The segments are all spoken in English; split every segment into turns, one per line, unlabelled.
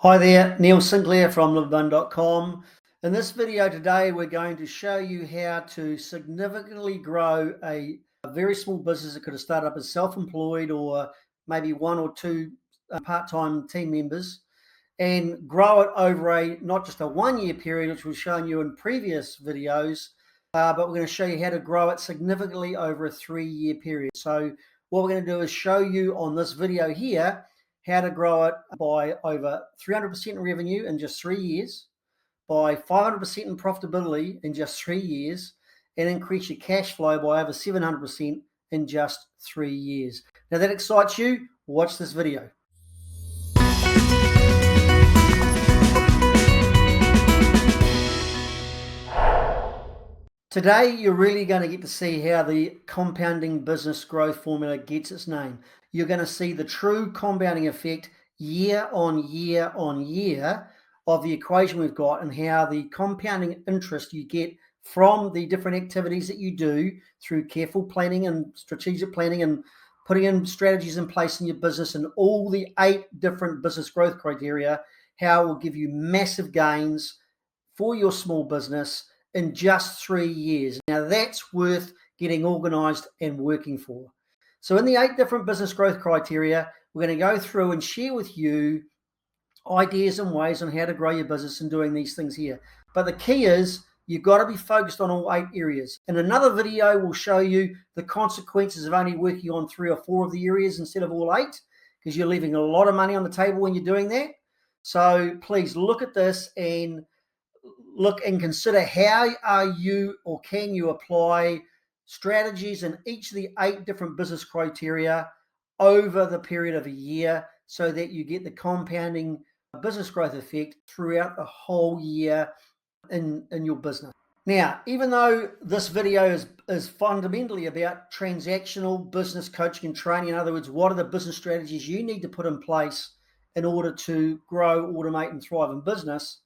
Hi there, Neil Sinclair from LibAbun.com. In this video today, we're going to show you how to significantly grow a very small business that could have started up as self-employed or maybe one or two part-time team members, and grow it over not just a 1 year period, which we've shown you in previous videos, but we're going to show you how to grow it significantly over a 3-year period. So what we're going to do is show you on this video here how to grow it by over 300% in revenue in just 3 years, by 500% in profitability in just 3 years, and increase your cash flow by over 700% in just 3 years. Now, that excites you? Watch this video. Today, you're really going to get to see how the compounding business growth formula gets its name. You're going to see the true compounding effect year on year on year of the equation we've got, and how the compounding interest you get from the different activities that you do through careful planning and strategic planning and putting in strategies in place in your business and all the 8 different business growth criteria, how it will give you massive gains for your small business in just 3 years. Now, that's worth getting organized and working for. So in the 8 different business growth criteria, we're going to go through and share with you ideas and ways on how to grow your business and doing these things here. But the key is you've got to be focused on all 8 areas. In another video, we'll show you the consequences of only working on 3 or 4 of the areas instead of all 8, because you're leaving a lot of money on the table when you're doing that. So please look at this and look and consider how are you or can you apply strategies in each of the 8 different business criteria over the period of a year, so that you get the compounding business growth effect throughout the whole year in your business. Now, even though this video is fundamentally about transactional business coaching and training, in other words, what are the business strategies you need to put in place in order to grow, automate, and thrive in business,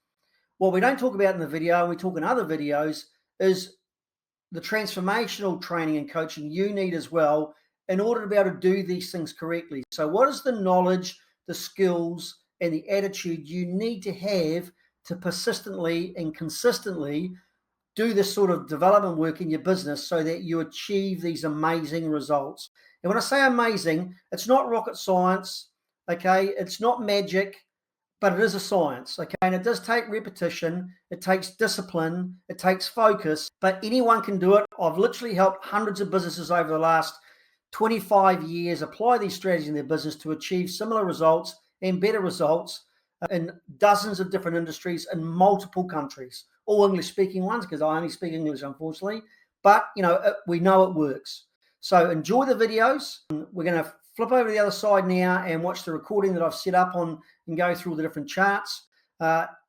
what we don't talk about in the video, and we talk in other videos, is the transformational training and coaching you need as well in order to be able to do these things correctly. So what is the knowledge, the skills, and the attitude you need to have to persistently and consistently do this sort of development work in your business so that you achieve these amazing results? And when I say amazing, it's not rocket science, okay? It's not magic, but it is a science, okay? And it does take repetition, it takes discipline, it takes focus, but anyone can do it. I've literally helped hundreds of businesses over the last 25 years apply these strategies in their business to achieve similar results and better results in dozens of different industries in multiple countries, all English-speaking ones, because I only speak English, unfortunately, but we know it works. So enjoy the videos. We're going to flip over to the other side now and watch the recording that I've set up on and go through all the different charts.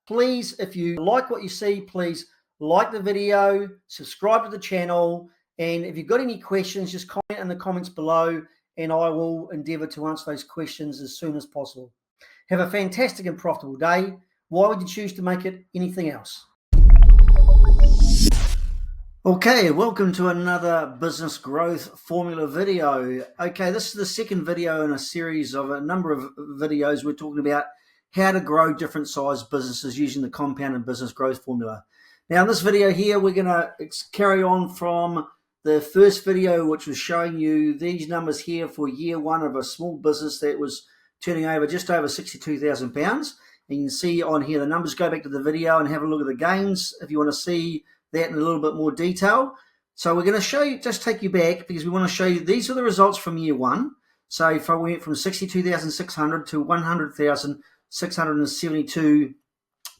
Please, if you like what you see, please like the video, subscribe to the channel, and if you've got any questions, just comment in the comments below, and I will endeavor to answer those questions as soon as possible. Have a fantastic and profitable day. Why would you choose to make it anything else? Okay, welcome to another business growth formula video. Okay, this is the second video in a series of a number of videos. We're talking about how to grow different size businesses using the compounded business growth formula. Now, in this video here, we're going to carry on from the first video, which was showing you these numbers here for year 1 of a small business that was turning over just over £62,000. And you can see on here the numbers. Go back to the video and have a look at the gains if you want to see that in a little bit more detail. So we're going to show you, just take you back, because we want to show you these are the results from year 1. So if I went from 62,600 to 100,672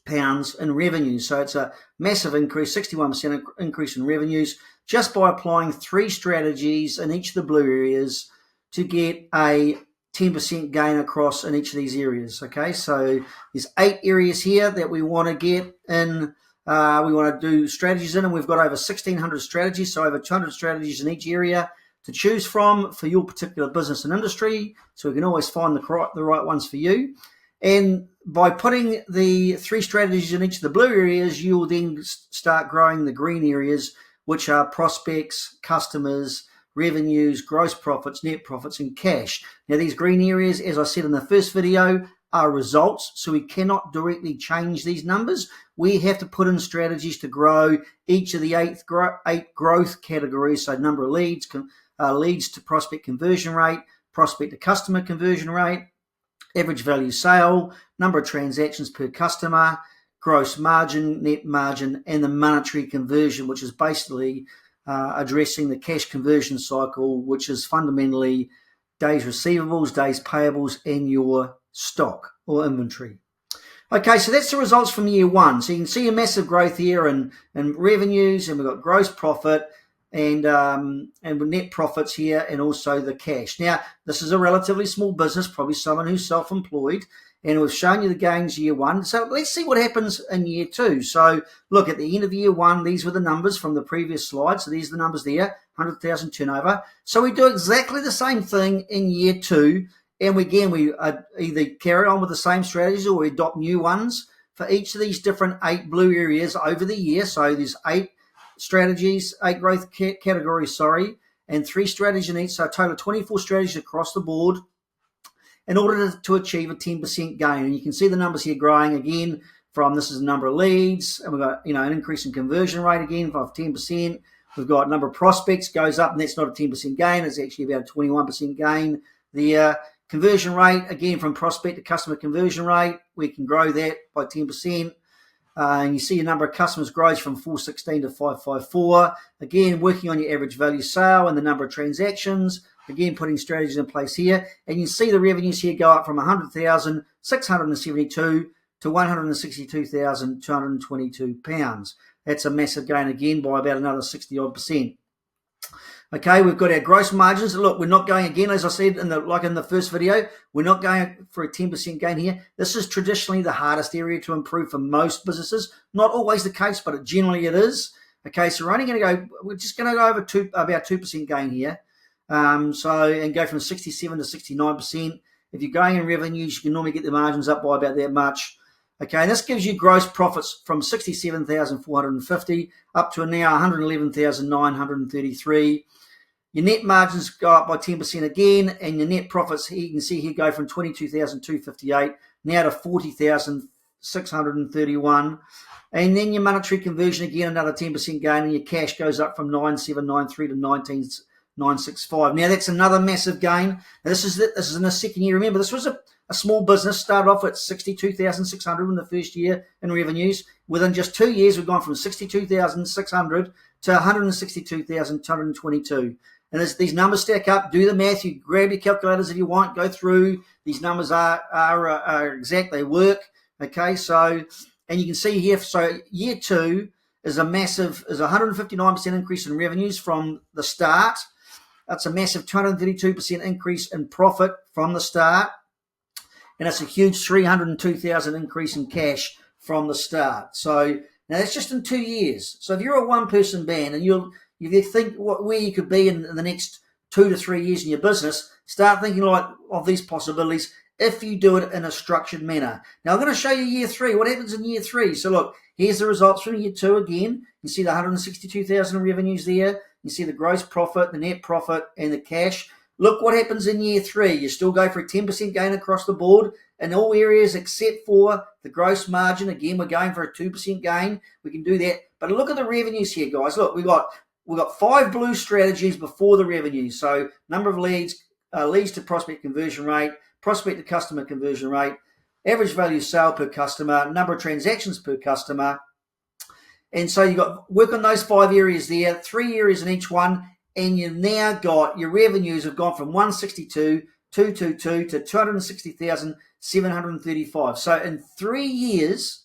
pounds in revenue, so it's a massive increase, 61% increase in revenues, just by applying 3 strategies in each of the blue areas to get a 10% gain across in each of these areas. Okay, so there's 8 areas here that we want to get in. We want to do strategies in, and we've got over 1,600 strategies, so over 200 strategies in each area to choose from for your particular business and industry, so we can always find the right ones for you. And by putting the 3 strategies in each of the blue areas, you will then start growing the green areas, which are prospects, customers, revenues, gross profits, net profits, and cash. Now, these green areas, as I said in the first video, are results, so we cannot directly change these numbers. We have to put in strategies to grow each of the eight growth categories, so number of leads, leads to prospect conversion rate, prospect to customer conversion rate, average value sale, number of transactions per customer, gross margin, net margin, and the monetary conversion, which is basically addressing the cash conversion cycle, which is fundamentally days receivables, days payables, and your stock or inventory. Okay, so that's the results from year one. So you can see a massive growth here in revenues, and we've got gross profit and net profits here, and also the cash. Now, this is a relatively small business, probably someone who's self-employed, and we've shown you the gains year one. So let's see what happens in year two. So look, at the end of year one, these were the numbers from the previous slide. So these are the numbers there, 100,000 turnover. So we do exactly the same thing in year two. And we either carry on with the same strategies or we adopt new ones for each of these different 8 blue areas over the year. So there's 8 strategies, 8 growth categories, and 3 strategies in each. So a total of 24 strategies across the board in order to achieve a 10% gain. And you can see the numbers here growing again from, this is the number of leads, and we've got, an increase in conversion rate again of 10%. We've got number of prospects goes up, and that's not a 10% gain. It's actually about a 21% gain there. Conversion rate, again, from prospect to customer conversion rate, we can grow that by 10%. And you see your number of customers grows from 416 to 554. Again, working on your average value sale and the number of transactions. Again, putting strategies in place here. And you see the revenues here go up from 100,672 to £162,222. That's a massive gain again by about another 60-odd%. Okay, we've got our gross margins. Look, we're not going, again, as I said in the first video, we're not going for a 10% gain here. This is traditionally the hardest area to improve for most businesses. Not always the case, but generally it is. Okay, so we're just going to go over about 2% gain here. And go from 67 to 69%. If you're going in revenues, you can normally get the margins up by about that much. Okay, and this gives you gross profits from 67,450 up to now 111,933. Your net margins go up by 10% again, and your net profits, you can see here, go from 22,258 now to 40,631. And then your monetary conversion, again, another 10% gain, and your cash goes up from 9,793 to 19,965. Now, that's another massive gain. Now, this is in the second year. Remember, this was a small business, started off at 62,600 in the first year in revenues. Within just 2 years, we've gone from 62,600 to 162,222. And as these numbers stack up, do the math. You grab your calculators if you want, go through. These numbers are exact, they work. Okay, so, and you can see here, so year two is a 159% increase in revenues from the start. That's a massive 232% increase in profit from the start. And it's a huge 302,000 increase in cash from the start. So now that's just in 2 years. So if you're a one-person band and you think where you could be in the next 2 to 3 years in your business, start thinking of these possibilities if you do it in a structured manner. Now I'm going to show you year three. What happens in year three? So look, here's the results from year two again. You see the 162,000 revenues there. You see the gross profit, the net profit, and the cash. Look what happens in year three. You still go for a 10% gain across the board in all areas except for the gross margin. Again, we're going for a 2% gain. We can do that. But look at the revenues here, guys. Look, we've got 5 blue strategies before the revenues. So number of leads, leads to prospect conversion rate, prospect to customer conversion rate, average value sale per customer, number of transactions per customer. And so you've got work on those 5 areas there, 3 areas in each one. And you've now got your revenues have gone from 162,222 to 260,735. So in 3 years,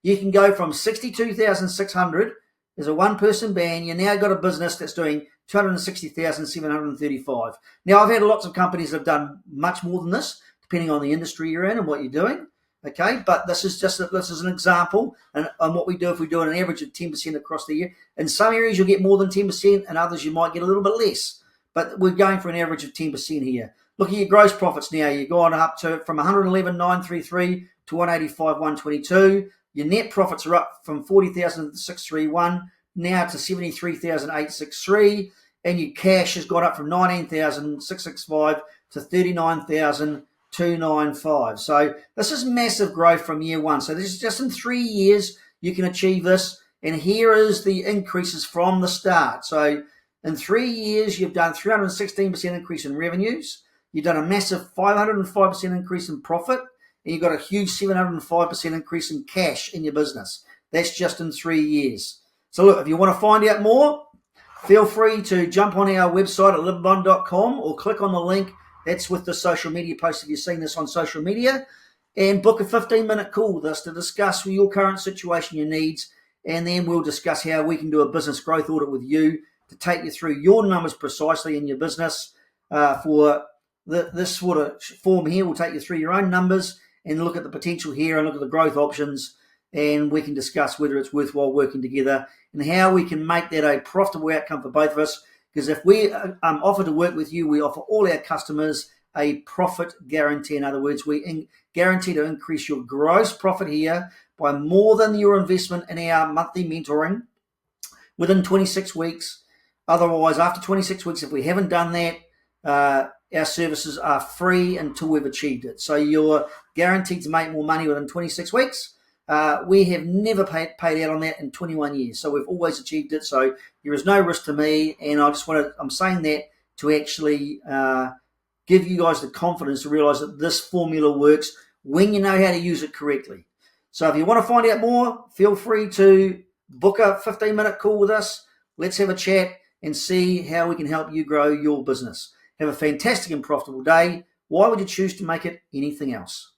you can go from 62,600 as a one-person band. You now got a business that's doing 260,735. Now, I've had lots of companies that have done much more than this, depending on the industry you're in and what you're doing. Okay, but this is an example on what we do if we do an average of 10% across the year. In some areas, you'll get more than 10%, and others you might get a little bit less. But we're going for an average of 10% here. Look at your gross profits now. You're going up to from 111,933 to 185,122. Your net profits are up from 40,631 now to 73,863, and your cash has gone up from 19,665 to 39,000. 295. So this is massive growth from year one. So this is just in 3 years you can achieve this. And here is the increases from the start. So in 3 years, you've done 316% increase in revenues. You've done a massive 505% increase in profit. And you've got a huge 705% increase in cash in your business. That's just in 3 years. So look, if you want to find out more, feel free to jump on our website at libabun.com or click on the link that's with the social media post if you've seen this on social media, and book a 15-minute call with us to discuss your current situation, your needs, and then we'll discuss how we can do a business growth audit with you to take you through your numbers precisely in your business. For this sort of form here, we'll take you through your own numbers and look at the potential here and look at the growth options, and we can discuss whether it's worthwhile working together and how we can make that a profitable outcome for both of us. Because if we offer to work with you, we offer all our customers a profit guarantee. In other words, we guarantee to increase your gross profit here by more than your investment in our monthly mentoring within 26 weeks. Otherwise, after 26 weeks, if we haven't done that, our services are free until we've achieved it. So you're guaranteed to make more money within 26 weeks. We have never paid out on that in 21 years. So we've always achieved it. So there is no risk to me. And I'm saying that to actually give you guys the confidence to realize that this formula works when you know how to use it correctly. So if you want to find out more, feel free to book a 15-minute call with us. Let's have a chat and see how we can help you grow your business. Have a fantastic and profitable day. Why would you choose to make it anything else?